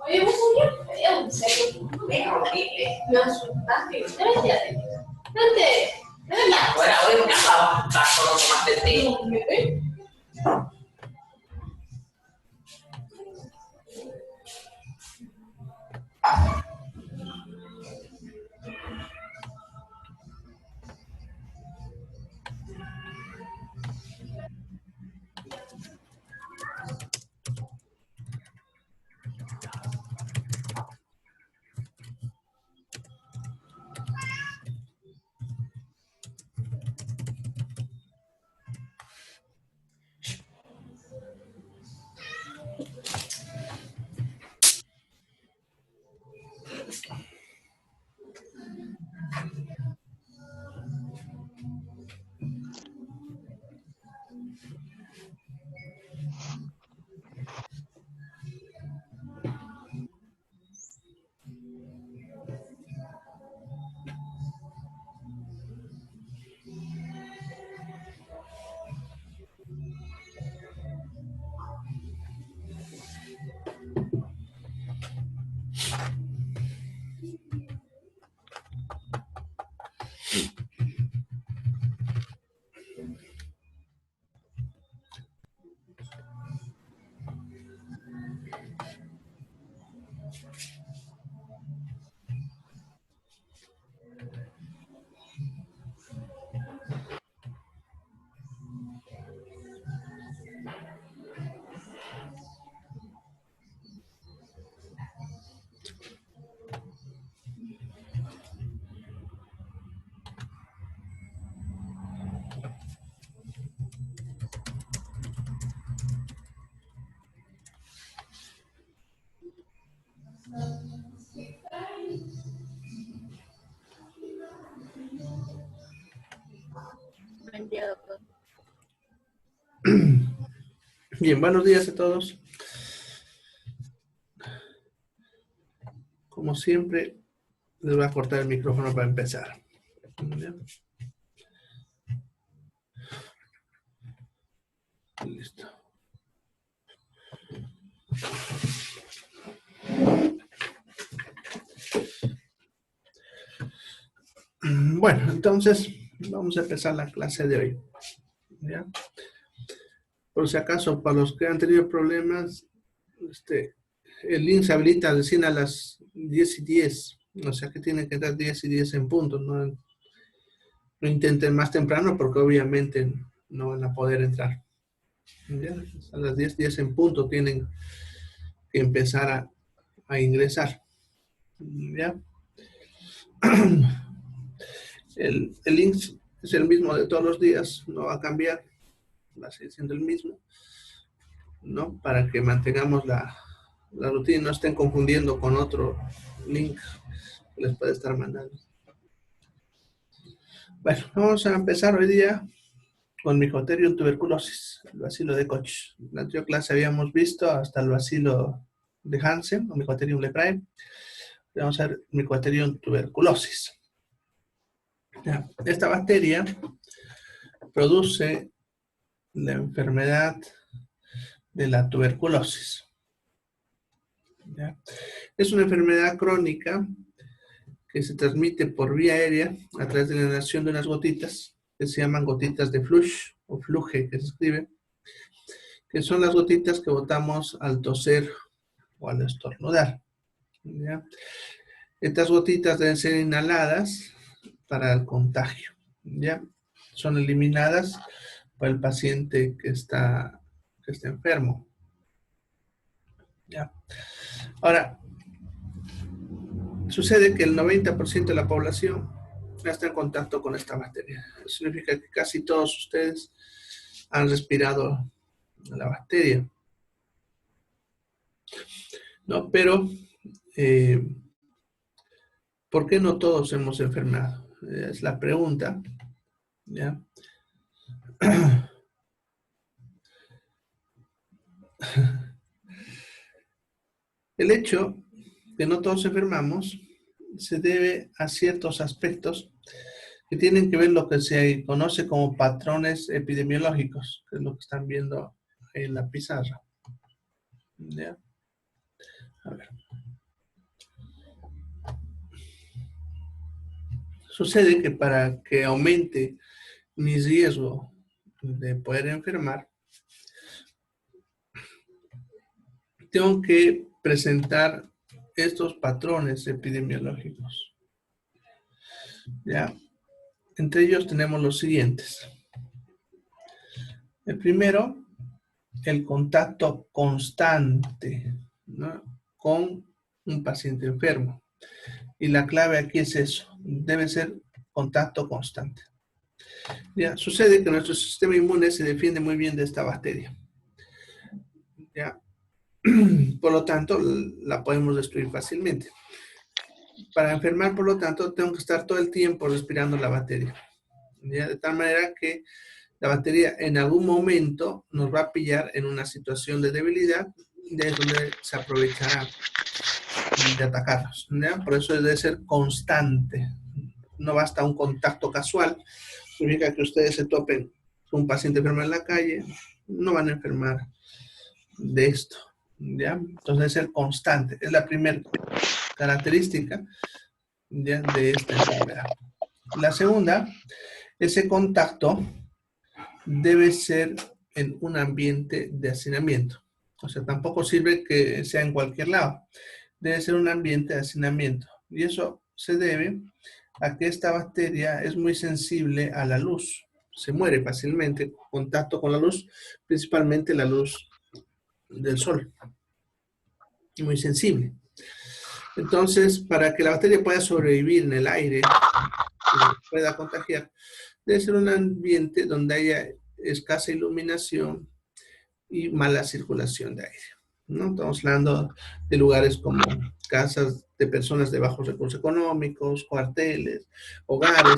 Oye, vos un serio, es horrible. Me asustaste. Vente. Bueno, voy a buscar solo tomaste té. Bien, buenos días a todos. Como siempre, les voy a cortar el micrófono para empezar. ¿Bien? Listo. Bueno, entonces vamos a empezar la clase de hoy. ¿Ya? Por si acaso, para los que han tenido problemas, el link se habilita recién a las 10:10. O sea que tienen que dar 10:10 en punto. No intenten más temprano porque obviamente no van a poder entrar. ¿Ya? A las 10:10 en punto tienen que empezar a ingresar. ¿Ya? El link es el mismo de todos los días, no va a cambiar, va a seguir siendo el mismo, ¿no? Para que mantengamos la rutina y no estén confundiendo con otro link que les puede estar mandando. Bueno, vamos a empezar hoy día con Mycobacterium tuberculosis, el bacilo de Koch. En la anterior clase habíamos visto hasta el bacilo de Hansen, o Mycobacterium leprae. Vamos a ver Mycobacterium tuberculosis. Ya, esta bacteria produce la enfermedad de la tuberculosis. ¿Ya? Es una enfermedad crónica que se transmite por vía aérea a través de la inhalación de unas gotitas que se llaman gotitas de flush o fluge, que se escribe, que son las gotitas que botamos al toser o al estornudar. ¿Ya? Estas gotitas deben ser inhaladas para el contagio. ¿Ya? Son eliminadas por el paciente que está enfermo. ¿Ya? Ahora, sucede que el 90% de la población ya está en contacto con esta bacteria. Eso significa que casi todos ustedes han respirado la bacteria. ¿No? Pero ¿Por qué no todos hemos enfermado? Es la pregunta, ¿ya? El hecho que no todos enfermamos se debe a ciertos aspectos que tienen que ver lo que se conoce como patrones epidemiológicos, que es lo que están viendo en la pizarra. ¿Ya? A ver. Sucede que para que aumente mi riesgo de poder enfermar, tengo que presentar estos patrones epidemiológicos. ¿Ya? Entre ellos tenemos los siguientes. El primero, el contacto constante, ¿no?, con un paciente enfermo. Y la clave aquí es eso, debe ser contacto constante. Ya, sucede que nuestro sistema inmune se defiende muy bien de esta bacteria. ¿Ya? Por lo tanto, la podemos destruir fácilmente. Para enfermar, por lo tanto, tengo que estar todo el tiempo respirando la bacteria. ¿Ya? De tal manera que la bacteria en algún momento nos va a pillar en una situación de debilidad, de donde se aprovechará de atacarnos, ¿ya? Por eso debe ser constante. No basta un contacto casual. Significa que ustedes se topen con un paciente enfermo en la calle, no van a enfermar de esto, ¿ya? Entonces debe ser constante. Es la primera característica, ¿ya?, de esta enfermedad. La segunda, ese contacto debe ser en un ambiente de hacinamiento. O sea, tampoco sirve que sea en cualquier lado. Debe ser un ambiente de hacinamiento. Y eso se debe a que esta bacteria es muy sensible a la luz. Se muere fácilmente en contacto con la luz, principalmente la luz del sol. Y muy sensible. Entonces, para que la bacteria pueda sobrevivir en el aire, pueda contagiar, debe ser un ambiente donde haya escasa iluminación y mala circulación de aire, ¿no? Estamos hablando de lugares como casas de personas de bajos recursos económicos, cuarteles, hogares,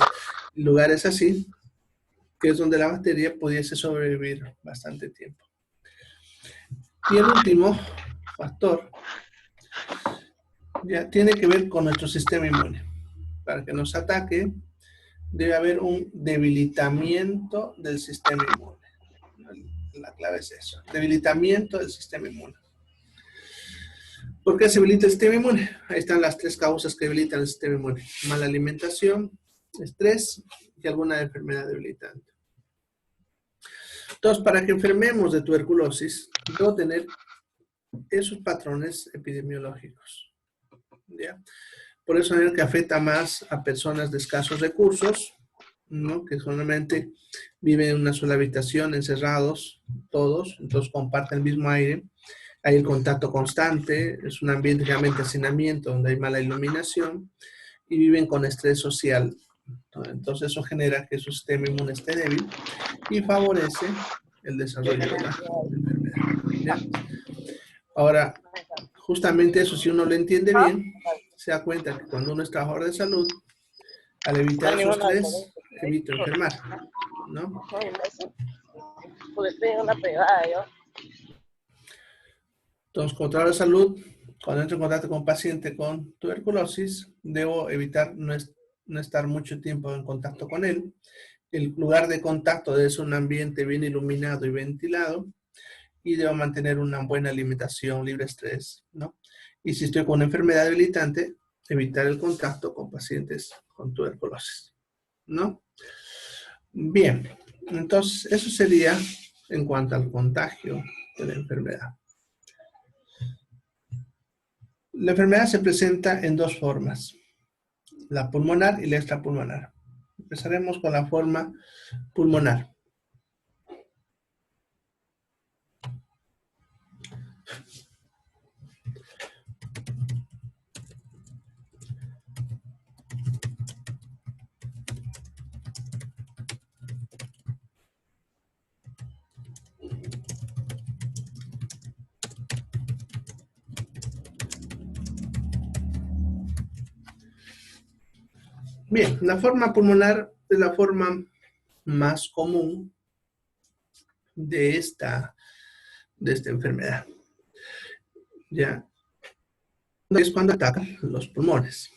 lugares así, que es donde la bacteria pudiese sobrevivir bastante tiempo. Y el último factor ya tiene que ver con nuestro sistema inmune. Para que nos ataque, debe haber un debilitamiento del sistema inmune. La clave es eso, debilitamiento del sistema inmune. ¿Por qué se debilita el sistema inmune? Ahí están las tres causas que debilitan el sistema inmune: mala alimentación, estrés y alguna enfermedad debilitante. Entonces, para que enfermemos de tuberculosis, debo tener esos patrones epidemiológicos, ¿ya? Por eso es que afecta más a personas de escasos recursos, ¿no?, que solamente viven en una sola habitación, encerrados todos, entonces comparten el mismo aire. Hay el contacto constante, es un ambiente realmente de hacinamiento donde hay mala iluminación y viven con estrés social, ¿no? Entonces eso genera que su sistema inmune esté débil y favorece el desarrollo de la enfermedad, ¿ya? Ahora, justamente eso, si uno lo entiende bien, se da cuenta que cuando uno es trabajador de salud, al evitar su estrés, evita enfermar, ¿no? Entonces, como trabajador de salud, cuando entro en contacto con un paciente con tuberculosis, debo evitar no estar mucho tiempo en contacto con él. El lugar de contacto debe ser un ambiente bien iluminado y ventilado, y debo mantener una buena alimentación, libre de estrés, ¿no? Y si estoy con una enfermedad debilitante, evitar el contacto con pacientes con tuberculosis, ¿no? Bien, entonces eso sería en cuanto al contagio de la enfermedad. La enfermedad se presenta en dos formas: la pulmonar y la extrapulmonar. Empezaremos con la forma pulmonar. Bien, la forma pulmonar es la forma más común de esta enfermedad. ¿Ya? Es cuando atacan los pulmones.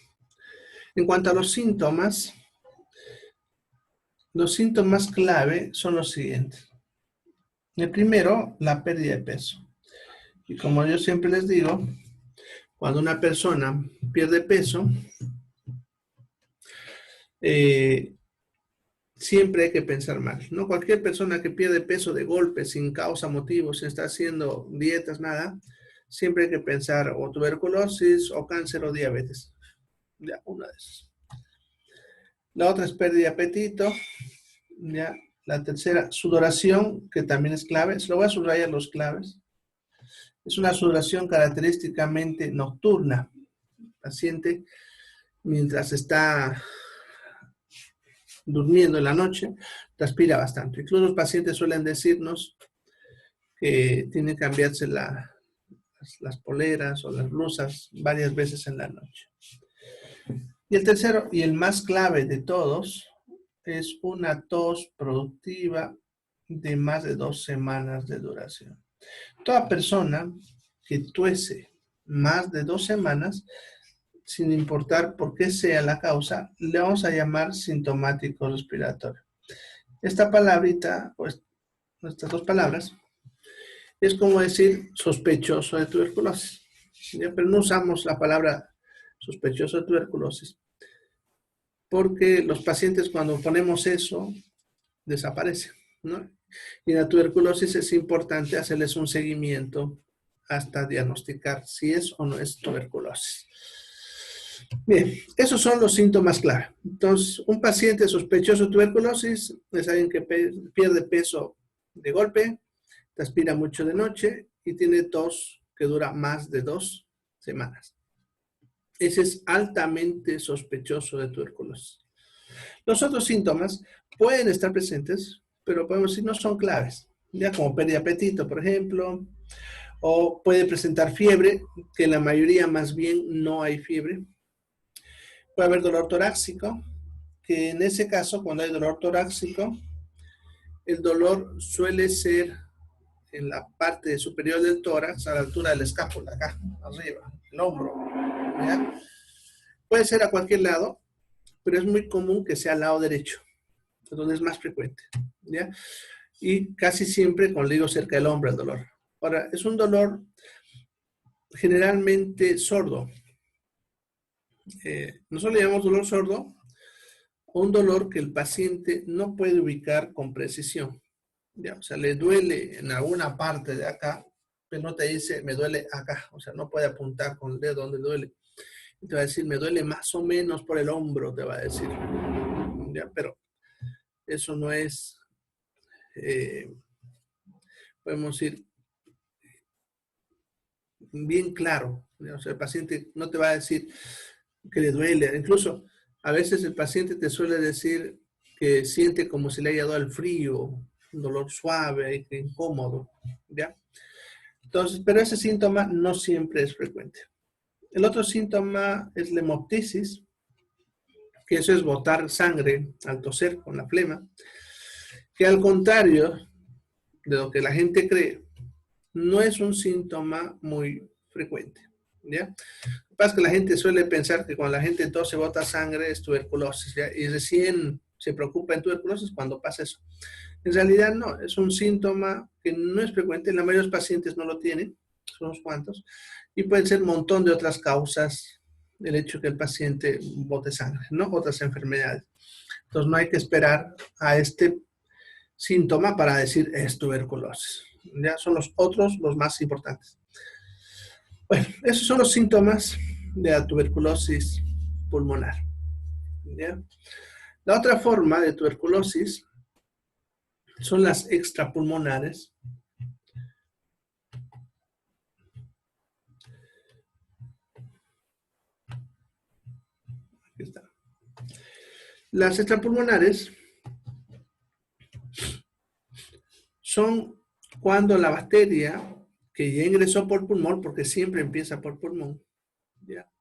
En cuanto a los síntomas clave son los siguientes. El primero, la pérdida de peso. Y como yo siempre les digo, cuando una persona pierde peso, siempre hay que pensar mal. No cualquier persona que pierde peso de golpe, sin causa, motivo, sin estar haciendo dietas, nada, siempre hay que pensar o tuberculosis, o cáncer, o diabetes. Ya, una de esas. La otra es pérdida de apetito. Ya. La tercera, sudoración, que también es clave. Se lo voy a subrayar los claves. Es una sudoración característicamente nocturna. El paciente, mientras está durmiendo en la noche, transpira bastante. Incluso los pacientes suelen decirnos que tienen que cambiarse las poleras o las blusas varias veces en la noche. Y el tercero, y el más clave de todos, es una tos productiva de más de 2 semanas de duración. Toda persona que tuese más de 2 semanas, sin importar por qué sea la causa, le vamos a llamar sintomático respiratorio. Esta palabrita, pues, estas dos palabras, es como decir sospechoso de tuberculosis. ¿Ya? Pero no usamos la palabra sospechoso de tuberculosis, porque los pacientes cuando ponemos eso, desaparecen, ¿no? Y en la tuberculosis es importante hacerles un seguimiento hasta diagnosticar si es o no es tuberculosis. Bien, esos son los síntomas clave. Entonces, un paciente sospechoso de tuberculosis es alguien que pierde peso de golpe, transpira mucho de noche y tiene tos que dura más de 2 semanas. Ese es altamente sospechoso de tuberculosis. Los otros síntomas pueden estar presentes, pero podemos decir no son claves, ya como pérdida de apetito, por ejemplo, o puede presentar fiebre, que en la mayoría más bien no hay fiebre. Puede haber dolor torácico, que en ese caso, cuando hay dolor torácico, el dolor suele ser en la parte superior del tórax, a la altura de la escápula, acá, arriba, el hombro, ¿ya? Puede ser a cualquier lado, pero es muy común que sea al lado derecho, donde es más frecuente, ¿ya? Y casi siempre, como le digo, cerca del hombro el dolor. Ahora, es un dolor generalmente sordo. Nosotros le llamamos dolor sordo, un dolor que el paciente no puede ubicar con precisión. ¿Ya? O sea, le duele en alguna parte de acá, pero no te dice, me duele acá. O sea, no puede apuntar con el dedo donde duele. Y te va a decir, me duele más o menos por el hombro, te va a decir. ¿Ya? Pero eso no es, podemos decir, bien claro. ¿Ya? O sea, el paciente no te va a decir que le duele. Incluso, a veces el paciente te suele decir que siente como si le haya dado el frío, un dolor suave, incómodo, ¿ya? Entonces, pero ese síntoma no siempre es frecuente. El otro síntoma es la hemoptisis, que eso es botar sangre al toser con la flema, que al contrario de lo que la gente cree, no es un síntoma muy frecuente, ¿ya? Lo que pasa es que la gente suele pensar que cuando la gente tose bota sangre es tuberculosis, ¿ya? Y recién se preocupa en tuberculosis cuando pasa eso. En realidad no, es un síntoma que no es frecuente, la mayoría de los pacientes no lo tienen, son unos cuantos, y pueden ser un montón de otras causas del hecho que el paciente bote sangre, ¿no? Otras enfermedades. Entonces no hay que esperar a este síntoma para decir es tuberculosis. Ya son los otros los más importantes. Bueno, esos son los síntomas de la tuberculosis pulmonar. ¿Ya? La otra forma de tuberculosis son las extrapulmonares. Aquí está. Las extrapulmonares son cuando la bacteria que ya ingresó por pulmón, porque siempre empieza por pulmón, ¿ya?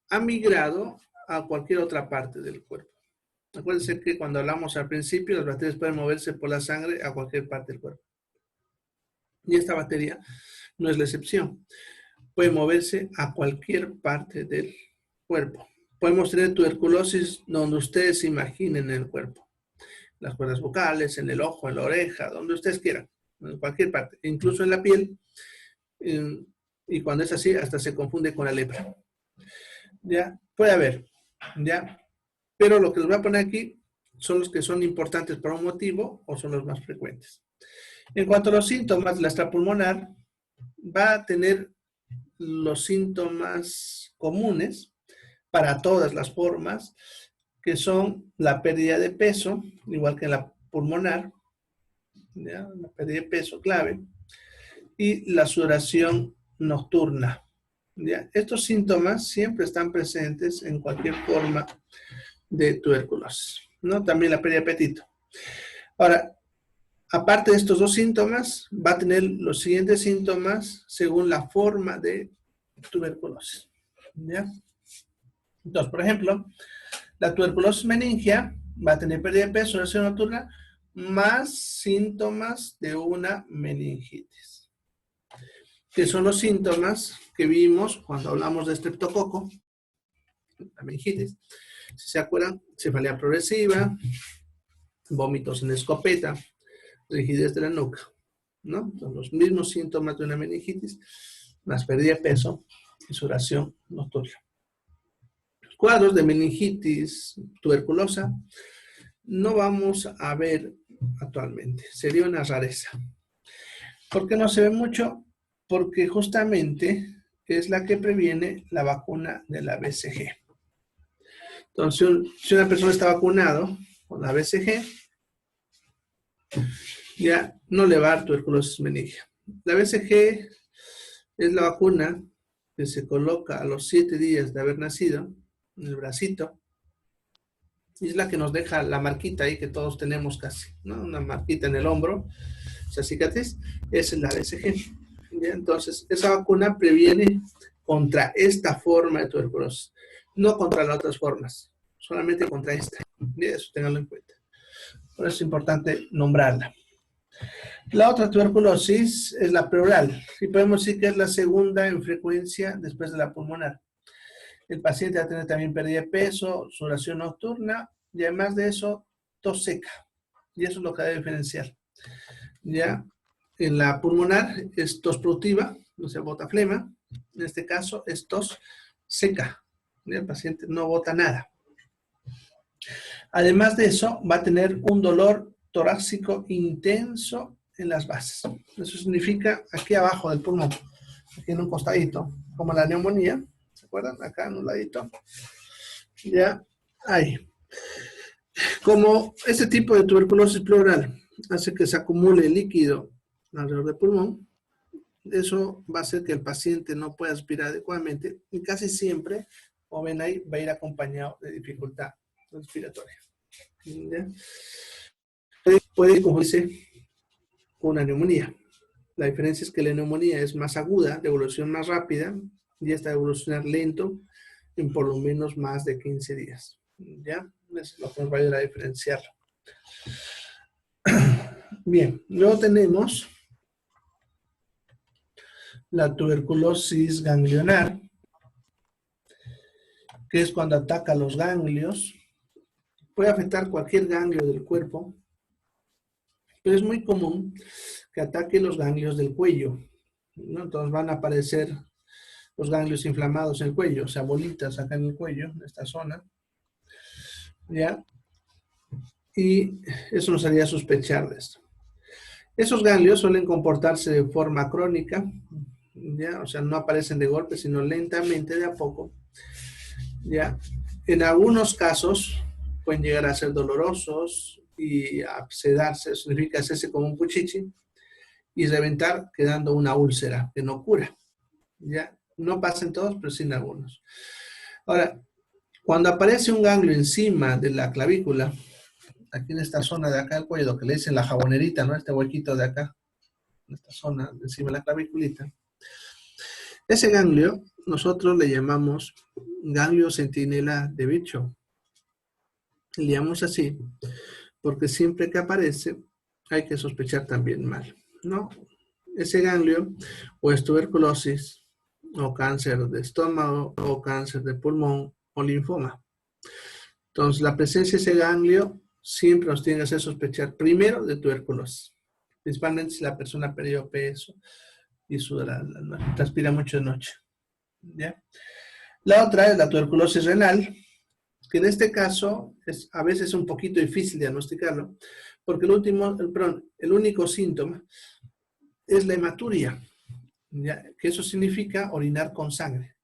Ha migrado a cualquier otra parte del cuerpo. Acuérdense que cuando hablamos al principio, las bacterias pueden moverse por la sangre a cualquier parte del cuerpo. Y esta bacteria no es la excepción. Puede moverse a cualquier parte del cuerpo. Podemos tener tuberculosis donde ustedes se imaginen en el cuerpo. Las cuerdas vocales, en el ojo, en la oreja, donde ustedes quieran, en cualquier parte, incluso en la piel. Y cuando es así, hasta se confunde con la lepra. ¿Ya? Puede haber, ¿ya? Pero lo que les voy a poner aquí son los que son importantes por un motivo o son los más frecuentes. En cuanto a los síntomas de la extrapulmonar, va a tener los síntomas comunes para todas las formas, que son la pérdida de peso, igual que en la pulmonar, ¿ya? La pérdida de peso clave, y la sudoración nocturna. ¿Ya? Estos síntomas siempre están presentes en cualquier forma de tuberculosis, ¿no? También la pérdida de apetito. Ahora, aparte de estos dos síntomas, va a tener los siguientes síntomas según la forma de tuberculosis. ¿Ya? Entonces, por ejemplo, la tuberculosis meningia va a tener pérdida de peso, sudoración nocturna, más síntomas de una meningitis, que son los síntomas que vimos cuando hablamos de estreptococo, la meningitis. Si se acuerdan, cefalea progresiva, vómitos en escopeta, rigidez de la nuca, ¿no? Son los mismos síntomas de una meningitis, más pérdida de peso y sudoración nocturna. Cuadros de meningitis tuberculosa no vamos a ver actualmente, sería una rareza. ¿Por qué no se ve mucho? Porque justamente es la que previene la vacuna de la BCG. Entonces, si una persona está vacunado con la BCG, ya no le va a dar tuberculosis meningia. La BCG es la vacuna que se coloca a los 7 días de haber nacido en el bracito, y es la que nos deja la marquita ahí que todos tenemos casi, ¿no? Una marquita en el hombro, esa cicatriz, esa es la BCG. ¿Ya? Entonces, esa vacuna previene contra esta forma de tuberculosis, no contra las otras formas, solamente contra esta. Y eso tenganlo en cuenta. Por eso es importante nombrarla. La otra tuberculosis es la pleural, y podemos decir que es la segunda en frecuencia después de la pulmonar. El paciente va a tener también pérdida de peso, sudoración nocturna, y además de eso, tos seca. Y eso es lo que debe diferenciar. Ya en la pulmonar es tos productiva, no se bota flema. En este caso es tos seca. ¿Ya? El paciente no bota nada. Además de eso, va a tener un dolor torácico intenso en las bases. Eso significa aquí abajo del pulmón, aquí en un costadito, como la neumonía. ¿Se acuerdan? Acá en un ladito. Ya, ahí. Como este tipo de tuberculosis pleural hace que se acumule líquido alrededor del pulmón, eso va a hacer que el paciente no pueda aspirar adecuadamente y casi siempre, como ven ahí, va a ir acompañado de dificultad respiratoria. ¿Ya? Puede confundirse con una neumonía. La diferencia es que la neumonía es más aguda, de evolución más rápida, y esta de evolucionar lento en por lo menos más de 15 días. ¿Ya? Eso es lo que nos va a ayudar a diferenciarlo. Bien, luego tenemos la tuberculosis ganglionar, que es cuando ataca los ganglios. Puede afectar cualquier ganglio del cuerpo, pero es muy común que ataque los ganglios del cuello, ¿no? Entonces van a aparecer los ganglios inflamados en el cuello, o sea, bolitas acá en el cuello, en esta zona, ¿ya? Y eso nos haría sospechar de esto. Esos ganglios suelen comportarse de forma crónica, ¿ya? O sea, no aparecen de golpe, sino lentamente, de a poco, ¿ya? En algunos casos pueden llegar a ser dolorosos y abscedarse, significa hacerse como un puchichi, y reventar quedando una úlcera que no cura, ¿ya? No pasa en todos, pero sí en algunos. Ahora, cuando aparece un ganglio encima de la clavícula, aquí en esta zona de acá del cuello, que le dicen la jabonerita, ¿no? Este huequito de acá, en esta zona, encima de la claviculita. Ese ganglio, nosotros le llamamos ganglio centinela de Virchow. Le llamamos así porque siempre que aparece hay que sospechar también mal, ¿no? Ese ganglio o es tuberculosis o cáncer de estómago o cáncer de pulmón o linfoma. Entonces, la presencia de ese ganglio siempre nos tiene que hacer sospechar primero de tuberculosis, principalmente si la persona ha perdido peso y suda transpira mucho de noche. ¿Ya? La otra es la tuberculosis renal, que en este caso es a veces un poquito difícil diagnosticarlo, porque el único síntoma es la hematuria, ¿ya? Que eso significa orinar con sangre.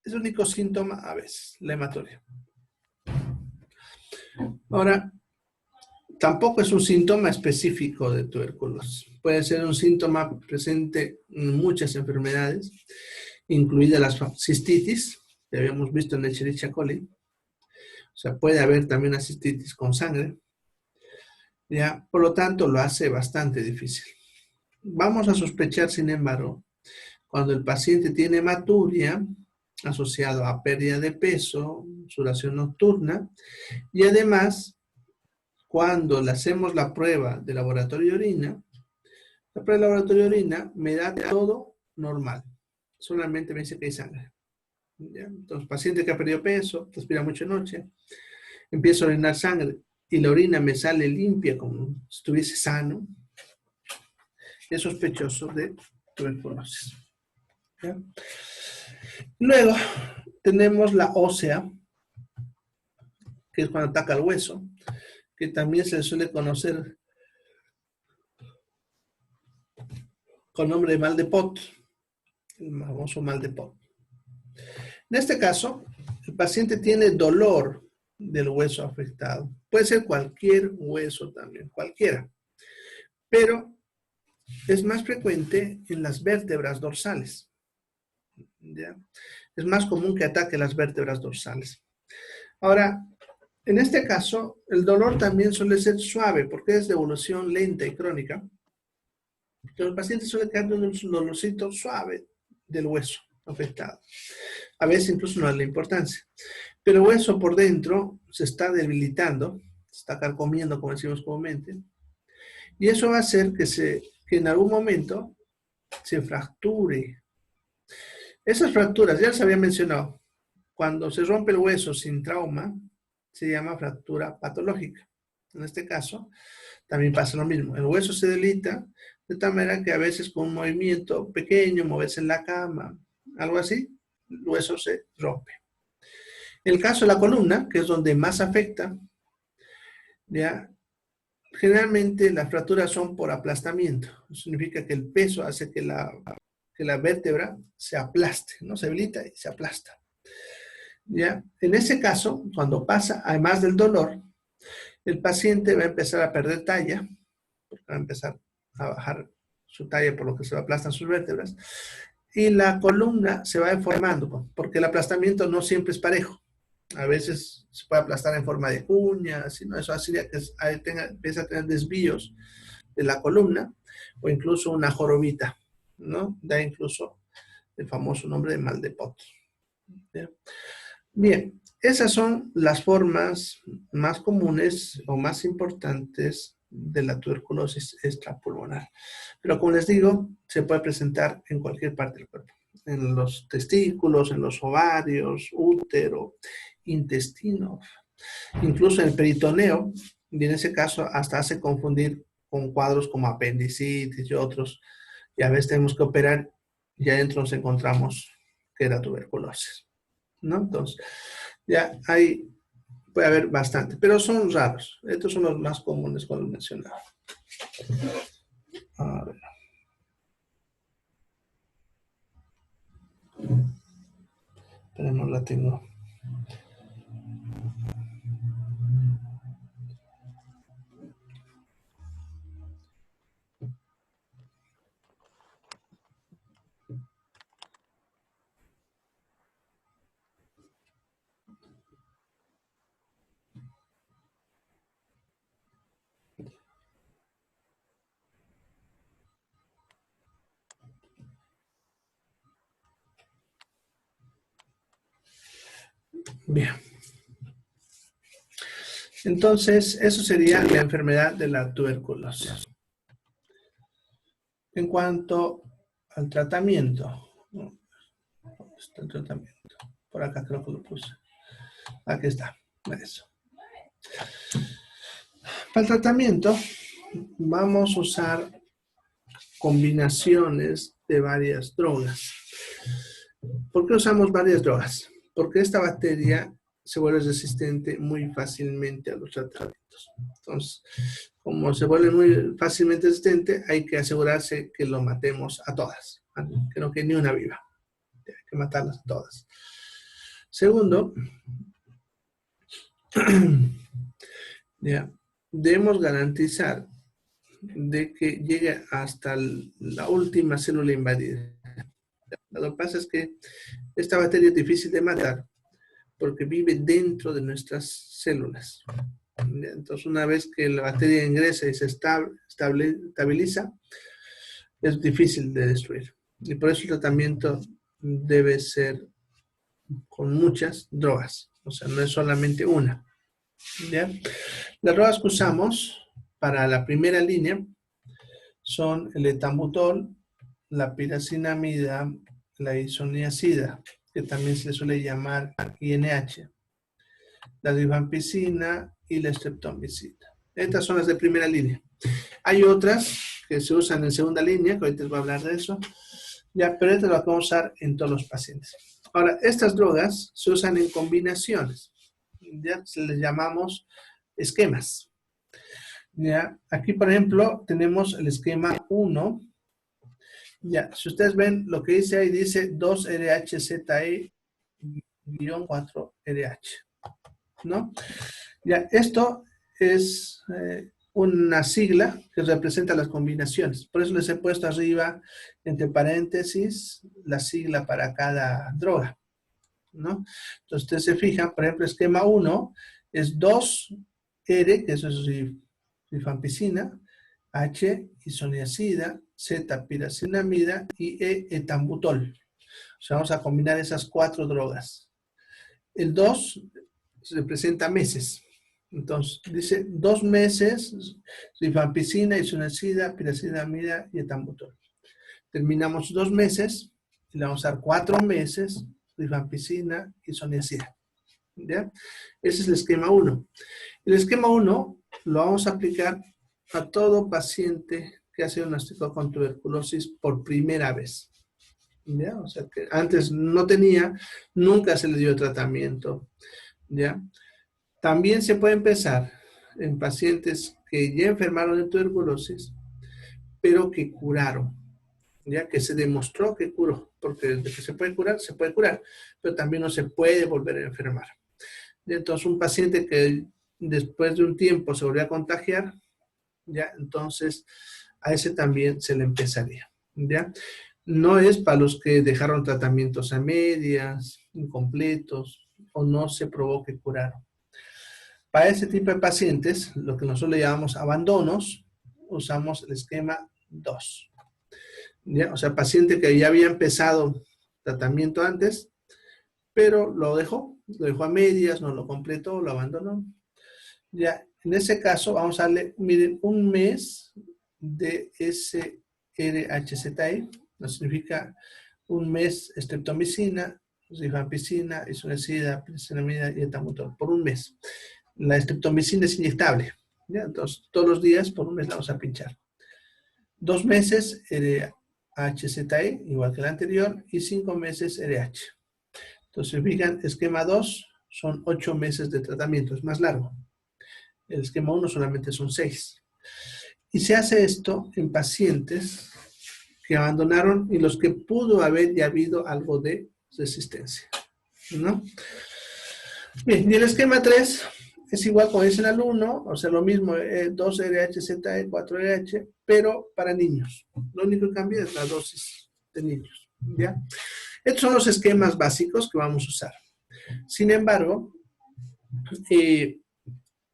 Es el único síntoma a veces, la hematuria. Ahora, tampoco es un síntoma específico de tuberculosis. Puede ser un síntoma presente en muchas enfermedades, incluida la cistitis, que habíamos visto en Escherichia coli. O sea, puede haber también una cistitis con sangre. ¿Ya? Por lo tanto, lo hace bastante difícil. Vamos a sospechar, sin embargo, cuando el paciente tiene hematuria asociado a pérdida de peso, sudoración nocturna, y además, cuando le hacemos la prueba de laboratorio de orina, la prueba de laboratorio de orina me da todo normal, solamente me dice que hay sangre. ¿Ya? Entonces, paciente que ha perdido peso, respira mucho de noche, empieza a orinar sangre y la orina me sale limpia como si estuviese sano, es sospechoso de tuberculosis. ¿Ya? Luego tenemos la ósea, que es cuando ataca el hueso, que también se le suele conocer con nombre de mal de Pot, el famoso mal de Pot. En este caso, el paciente tiene dolor del hueso afectado. Puede ser cualquier hueso también, cualquiera, pero es más frecuente en las vértebras dorsales. ¿Ya? Es más común que ataque las vértebras dorsales. Ahora, en este caso, el dolor también suele ser suave porque es de evolución lenta y crónica. Pero el paciente suele quedar un dolorcito suave del hueso afectado. A veces incluso no es la importancia. Pero el hueso por dentro se está debilitando, se está carcomiendo, como decimos comúnmente, y eso va a hacer que en algún momento se fracture. Esas fracturas, ya les había mencionado, cuando se rompe el hueso sin trauma, se llama fractura patológica. En este caso, también pasa lo mismo. El hueso se debilita de tal manera que a veces con un movimiento pequeño, moverse en la cama, algo así, el hueso se rompe. En el caso de la columna, que es donde más afecta, ya, generalmente las fracturas son por aplastamiento. Eso significa que el peso hace que la vértebra se aplaste, ¿no? Se debilita y se aplasta. ¿Ya? En ese caso, cuando pasa, además del dolor, el paciente va a empezar a perder talla, porque va a empezar a bajar su talla por lo que se aplastan sus vértebras, y la columna se va deformando, porque el aplastamiento no siempre es parejo. A veces se puede aplastar en forma de cuña, sino eso así que empieza a tener desvíos de la columna, o incluso una jorobita, ¿no? Da incluso el famoso nombre de mal de Pot. Bien, esas son las formas más comunes o más importantes de la tuberculosis extrapulmonar. Pero como les digo, se puede presentar en cualquier parte del cuerpo. En los testículos, en los ovarios, útero, intestino, incluso en el peritoneo, y en ese caso hasta hace confundir con cuadros como apendicitis y otros, y a veces tenemos que operar y adentro nos encontramos que era tuberculosis, ¿no? Entonces, ya hay, puede haber bastante, pero son raros. Estos son los más comunes, como mencionaba. A ver. Pero no la tengo. Bien. Entonces, eso sería la enfermedad de la tuberculosis. En cuanto al tratamiento, ¿dónde está el tratamiento? Por acá creo que lo puse. Aquí está, eso. Para el tratamiento vamos a usar combinaciones de varias drogas. ¿Por qué usamos varias drogas? Porque esta bacteria se vuelve resistente muy fácilmente a los tratamientos. Entonces, como se vuelve muy fácilmente resistente, hay que asegurarse que lo matemos a todas, que no quede ni una viva. Hay que matarlas a todas. Segundo, debemos garantizar de que llegue hasta la última célula invadida. Lo que pasa es que esta bacteria es difícil de matar porque vive dentro de nuestras células. Entonces, una vez que la bacteria ingresa y se estabiliza, es difícil de destruir. Y por eso el tratamiento debe ser con muchas drogas. O sea, no es solamente una. ¿Ya? Las drogas que usamos para la primera línea son el etambutol, la piracinamida, la isoniazida, que también se suele llamar INH, la rifampicina y la streptomicina. Estas son las de primera línea. Hay otras que se usan en segunda línea, que ahorita les voy a hablar de eso, ya, pero estas las vamos a usar en todos los pacientes. Ahora, estas drogas se usan en combinaciones, ya se les llamamos esquemas. Ya, aquí, por ejemplo, tenemos el esquema 1. Ya, si ustedes ven lo que dice ahí, dice 2-RHZE-4RH, ¿no? Ya, esto es una sigla que representa las combinaciones. Por eso les he puesto arriba, entre paréntesis, la sigla para cada droga, ¿no? Entonces, ustedes se fijan, por ejemplo, esquema 1 es 2-R, que eso es rifampicina, H, isoniazida, Z, piracinamida y E, etambutol. O sea, vamos a combinar esas 4 drogas. El 2 representa meses. Entonces, dice 2 meses, rifampicina, isoniazida, piracinamida y etambutol. Terminamos 2 meses y le vamos a dar 4 meses, rifampicina, isoniazida. ¿Ya? Ese es el esquema 1. El esquema 1 lo vamos a aplicar a todo paciente que ha sido diagnosticado con tuberculosis por primera vez. ¿Ya? O sea, que antes no tenía, nunca se le dio tratamiento. ¿Ya? También se puede empezar en pacientes que ya enfermaron de tuberculosis, pero que curaron, ya que se demostró que curó, porque de que se puede curar, pero también no se puede volver a enfermar. Entonces, un paciente que después de un tiempo se volvió a contagiar, ya, entonces a ese también se le empezaría, ¿ya? No es para los que dejaron tratamientos a medias, incompletos, o no se probó que curaron. Para ese tipo de pacientes, lo que nosotros le llamamos abandonos, usamos el esquema 2. ¿Ya? O sea, paciente que ya había empezado tratamiento antes, pero lo dejó a medias, no lo completó, lo abandonó. Ya, en ese caso, vamos a darle, miren, un mes de SRHZE, no significa un mes streptomicina, rifampicina, isoniazida, piracinamida y etambutol, por un mes. La streptomicina es inyectable, ¿ya? Entonces, todos los días, por un mes la vamos a pinchar. 2 meses RHZE, igual que el anterior, y 5 meses RH. Entonces, fijan, esquema 2 son 8 meses de tratamiento, es más largo. El esquema 1 solamente son 6. Y se hace esto en pacientes que abandonaron y los que pudo haber ya habido algo de resistencia, ¿no? Bien, y el esquema 3 es igual como dicen al 1, o sea, lo mismo, 2-RHZE, 4RH, pero para niños. Lo único que cambia es la dosis de niños, ¿ya? Estos son los esquemas básicos que vamos a usar. Sin embargo,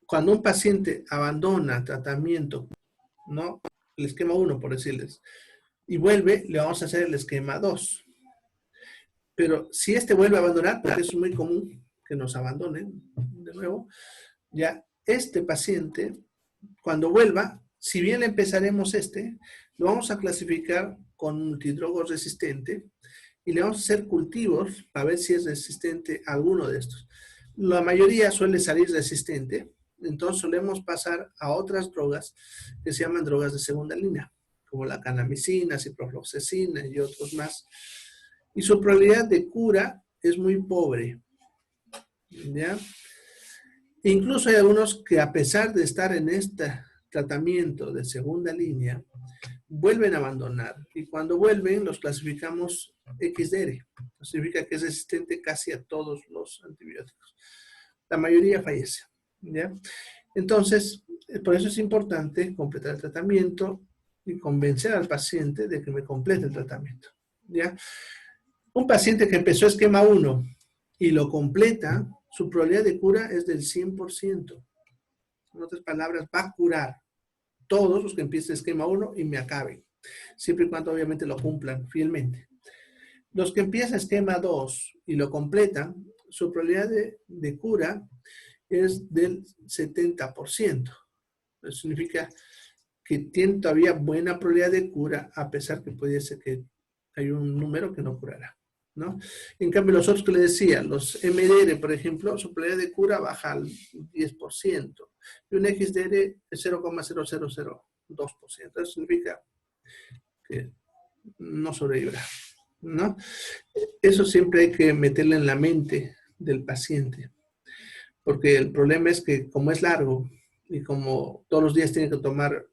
cuando un paciente abandona tratamiento, ¿no? El esquema 1, por decirles, y vuelve, le vamos a hacer el esquema 2. Pero si este vuelve a abandonar, porque es muy común que nos abandonen de nuevo, ya este paciente, cuando vuelva, si bien le empezaremos lo vamos a clasificar con multidrogo resistente y le vamos a hacer cultivos para ver si es resistente a alguno de estos. La mayoría suele salir resistente, entonces solemos pasar a otras drogas que se llaman drogas de segunda línea, como la canamicina, ciprofloxacina y otros más. Y su probabilidad de cura es muy pobre, ¿ya? Incluso hay algunos que a pesar de estar en este tratamiento de segunda línea, vuelven a abandonar. Y cuando vuelven, los clasificamos XDR. Significa que es resistente casi a todos los antibióticos. La mayoría fallece, ¿ya? Entonces, por eso es importante completar el tratamiento y convencer al paciente de que me complete el tratamiento, ¿ya? Un paciente que empezó esquema 1 y lo completa, su probabilidad de cura es del 100%. En otras palabras, va a curar todos los que empiecen esquema 1 y me acaben, siempre y cuando obviamente lo cumplan fielmente. Los que empiezan esquema 2 y lo completan, su probabilidad de cura es del 70%. Eso significa que tienen todavía buena probabilidad de cura, a pesar que puede ser que hay un número que no curará, ¿no? En cambio, los otros que le decía, los MDR, por ejemplo, su probabilidad de cura baja al 10%, y un XDR es 0,0002%. Eso significa que no sobrevivirá, ¿no? Eso siempre hay que meterle en la mente del paciente, porque el problema es que como es largo y como todos los días tiene que tomar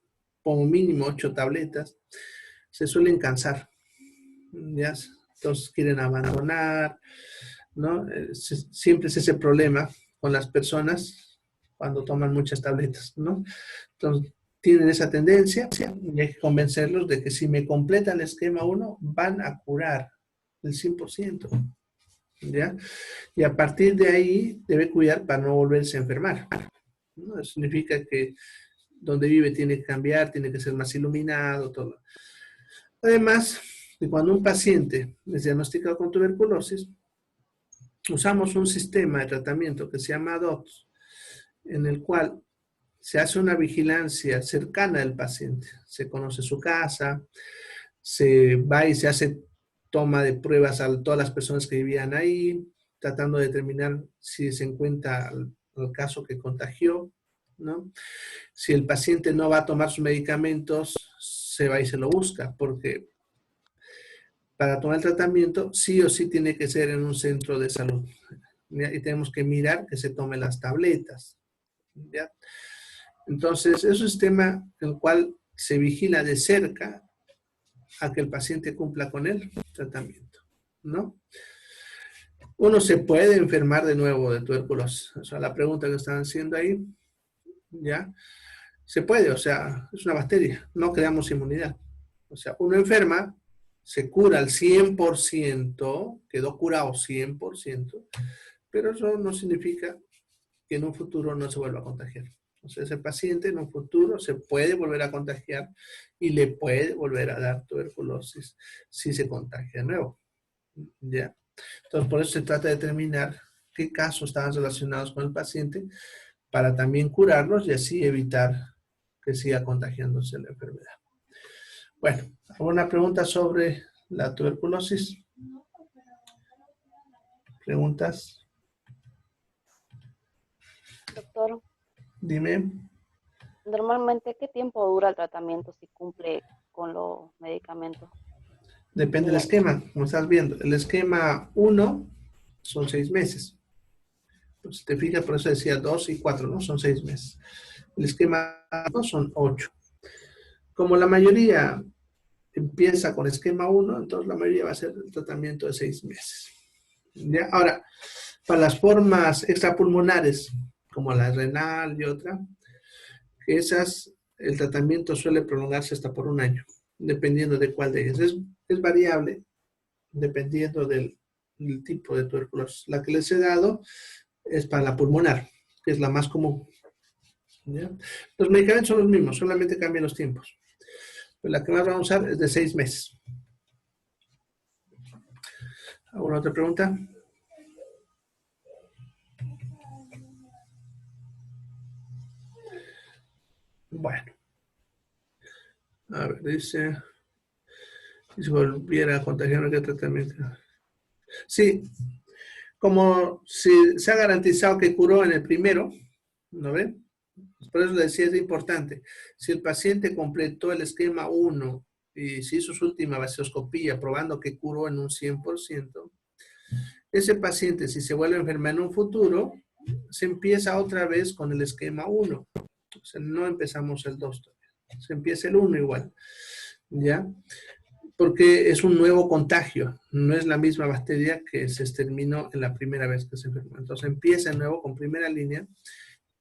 como mínimo 8 tabletas, se suelen cansar, ¿ya? Entonces quieren abandonar, ¿no? Siempre es ese problema con las personas cuando toman muchas tabletas, ¿no? Entonces tienen esa tendencia y hay que convencerlos de que si me completan el esquema 1, van a curar el 100%, ¿ya? Y a partir de ahí debe cuidar para no volverse a enfermar, ¿no? Eso significa que donde vive tiene que cambiar, tiene que ser más iluminado, todo. Además, de cuando un paciente es diagnosticado con tuberculosis, usamos un sistema de tratamiento que se llama DOTS, en el cual se hace una vigilancia cercana del paciente. Se conoce su casa, se va y se hace toma de pruebas a todas las personas que vivían ahí, tratando de determinar si se encuentra el caso que contagió, ¿no? Si el paciente no va a tomar sus medicamentos, se va y se lo busca, porque para tomar el tratamiento sí o sí tiene que ser en un centro de salud, ¿ya? Y tenemos que mirar que se tome las tabletas, ¿ya? Entonces, es un sistema en el cual se vigila de cerca a que el paciente cumpla con el tratamiento, ¿no? Uno se puede enfermar de nuevo de tuberculosis. O sea, la pregunta que están haciendo ahí, ¿ya? Se puede, o sea, es una bacteria, no creamos inmunidad. O sea, uno enferma, se cura al 100%, quedó curado 100%, pero eso no significa que en un futuro no se vuelva a contagiar. O sea, ese paciente en un futuro se puede volver a contagiar y le puede volver a dar tuberculosis si se contagia de nuevo, ¿ya? Entonces, por eso se trata de determinar qué casos estaban relacionados con el paciente para también curarlos y así evitar que siga contagiándose la enfermedad. Bueno, ¿alguna pregunta sobre la tuberculosis? ¿Preguntas? Doctor, Dime. normalmente, ¿qué tiempo dura el tratamiento si cumple con los medicamentos? Depende del esquema, como estás viendo. El esquema 1 son 6 meses. Pues, si te fijas, por eso decía 2 y 4, ¿no? Son 6 meses. El esquema 2 son 8. Como la mayoría empieza con esquema 1, entonces la mayoría va a ser el tratamiento de 6 meses. ¿Ya? Ahora, para las formas extrapulmonares, como la renal y otra, esas, el tratamiento suele prolongarse hasta por un año, dependiendo de cuál de ellas. Es variable, dependiendo del tipo de tuberculosis. La que les he dado es para la pulmonar, que es la más común, ¿ya? Los medicamentos son los mismos, solamente cambian los tiempos. Pero la que más vamos a usar es de 6 meses. ¿Alguna otra pregunta? Bueno, a ver, dice, si volviera a contagiarme, ¿qué tratamiento? Sí, como si se ha garantizado que curó en el primero, ¿no ve? Por eso le decía, es importante. Si el paciente completó el esquema 1 y se hizo su última vasioscopía probando que curó en un 100%, ese paciente, si se vuelve a enfermar en un futuro, se empieza otra vez con el esquema 1. O sea, no empezamos el 2 todavía. Se empieza el 1 igual. ¿Ya? Porque es un nuevo contagio. No es la misma bacteria que se exterminó en la primera vez que se enfermó. Entonces empieza de nuevo con primera línea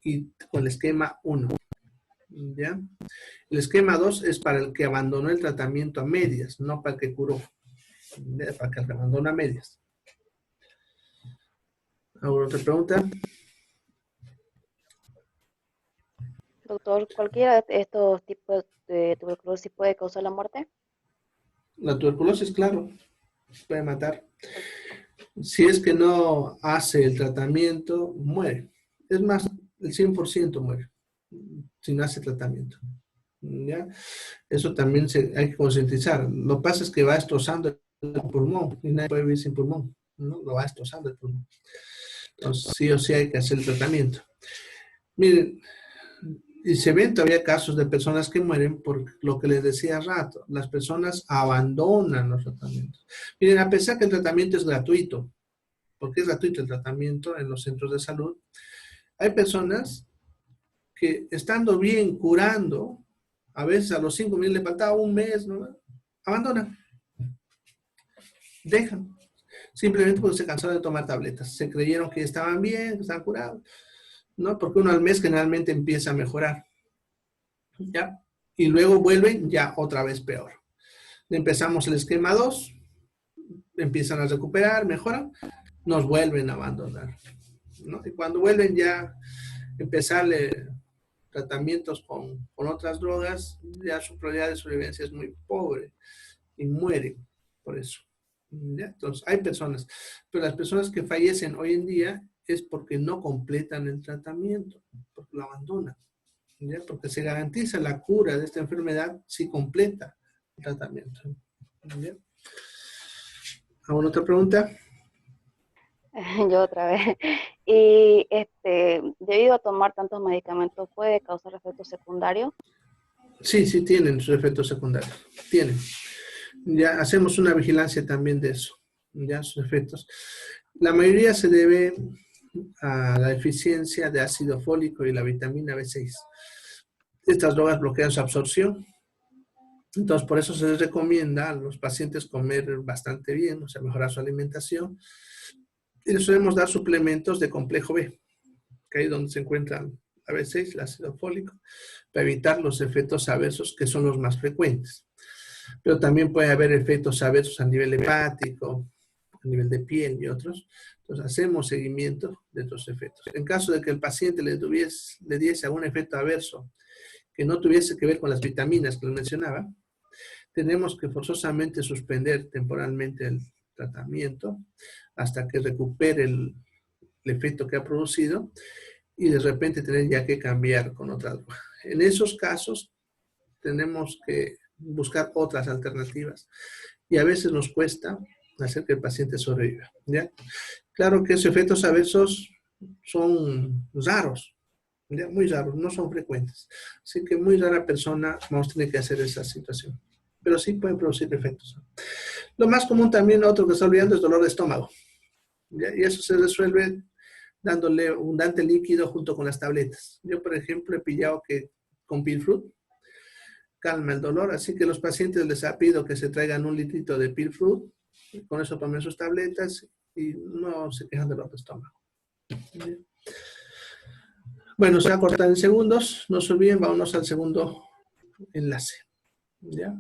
y con el esquema 1. ¿Ya? El esquema 2 es para el que abandonó el tratamiento a medias, no para el que curó. ¿Ya? Para el que abandona a medias. ¿Alguna otra pregunta? Doctor, ¿cualquiera de estos tipos de tuberculosis puede causar la muerte? La tuberculosis, claro, puede matar. Si es que no hace el tratamiento, muere. Es más, el 100% muere si no hace tratamiento. ¿Ya? Eso también hay que concientizar. Lo que pasa es que va destrozando el pulmón y nadie puede vivir sin pulmón, ¿no? Lo va destrozando el pulmón. Entonces, sí o sí hay que hacer el tratamiento. Miren, y se ven todavía casos de personas que mueren por lo que les decía hace rato. Las personas abandonan los tratamientos. Miren, a pesar que el tratamiento es gratuito, porque es gratuito el tratamiento en los centros de salud, hay personas que estando bien, curando, a veces a los 5 meses le faltaba un mes, ¿no? Abandonan. Dejan. Simplemente porque se cansaron de tomar tabletas. Se creyeron que estaban bien, que estaban curados, ¿no? Porque uno al mes generalmente empieza a mejorar. ¿Ya? Y luego vuelven ya otra vez peor. Empezamos el esquema 2, empiezan a recuperar, mejoran, nos vuelven a abandonar, ¿no? Y cuando vuelven ya empezarle tratamientos con otras drogas, ya su probabilidad de sobrevivencia es muy pobre y mueren por eso. ¿Ya? Entonces, hay personas, pero las personas que fallecen hoy en día es porque no completan el tratamiento, porque lo abandonan. ¿Ya? Porque se garantiza la cura de esta enfermedad si completa el tratamiento. ¿Ya? ¿Alguna otra pregunta? Yo otra vez. Y debido a tomar tantos medicamentos, ¿puede causar efectos secundarios? Sí, sí tienen sus efectos secundarios. Tienen. Ya hacemos una vigilancia también de eso. Ya sus efectos. La mayoría se debe a la deficiencia de ácido fólico y la vitamina B6. Estas drogas bloquean su absorción. Entonces, por eso se les recomienda a los pacientes comer bastante bien, o sea, mejorar su alimentación. Y les solemos dar suplementos de complejo B, que ahí es donde se encuentran la B6, el ácido fólico, para evitar los efectos adversos que son los más frecuentes. Pero también puede haber efectos adversos a nivel hepático, a nivel de piel y otros. Entonces, hacemos seguimiento de estos efectos. En caso de que el paciente le diese algún efecto adverso que no tuviese que ver con las vitaminas que les mencionaba, tenemos que forzosamente suspender temporalmente el tratamiento hasta que recupere el efecto que ha producido y de repente tener ya que cambiar con otra droga. En esos casos tenemos que buscar otras alternativas y a veces nos cuesta hacer que el paciente sobreviva, ¿ya? Claro que esos efectos adversos son raros, ¿ya? Muy raros, no son frecuentes. Así que muy rara persona vamos a tener que hacer esa situación. Pero sí pueden producir efectos. Lo más común también, otro que está olvidando, es dolor de estómago, ¿ya? Y eso se resuelve dándole abundante líquido junto con las tabletas. Yo, por ejemplo, he pillado que con Pilfrut calma el dolor, así que los pacientes les ha pedido que se traigan un litrito de Pilfrut, con eso tomen sus tabletas y no se quejan de dolor de estómago. Bien. Bueno, se va a cortar en segundos, no se olviden, vámonos al segundo enlace. ¿Ya?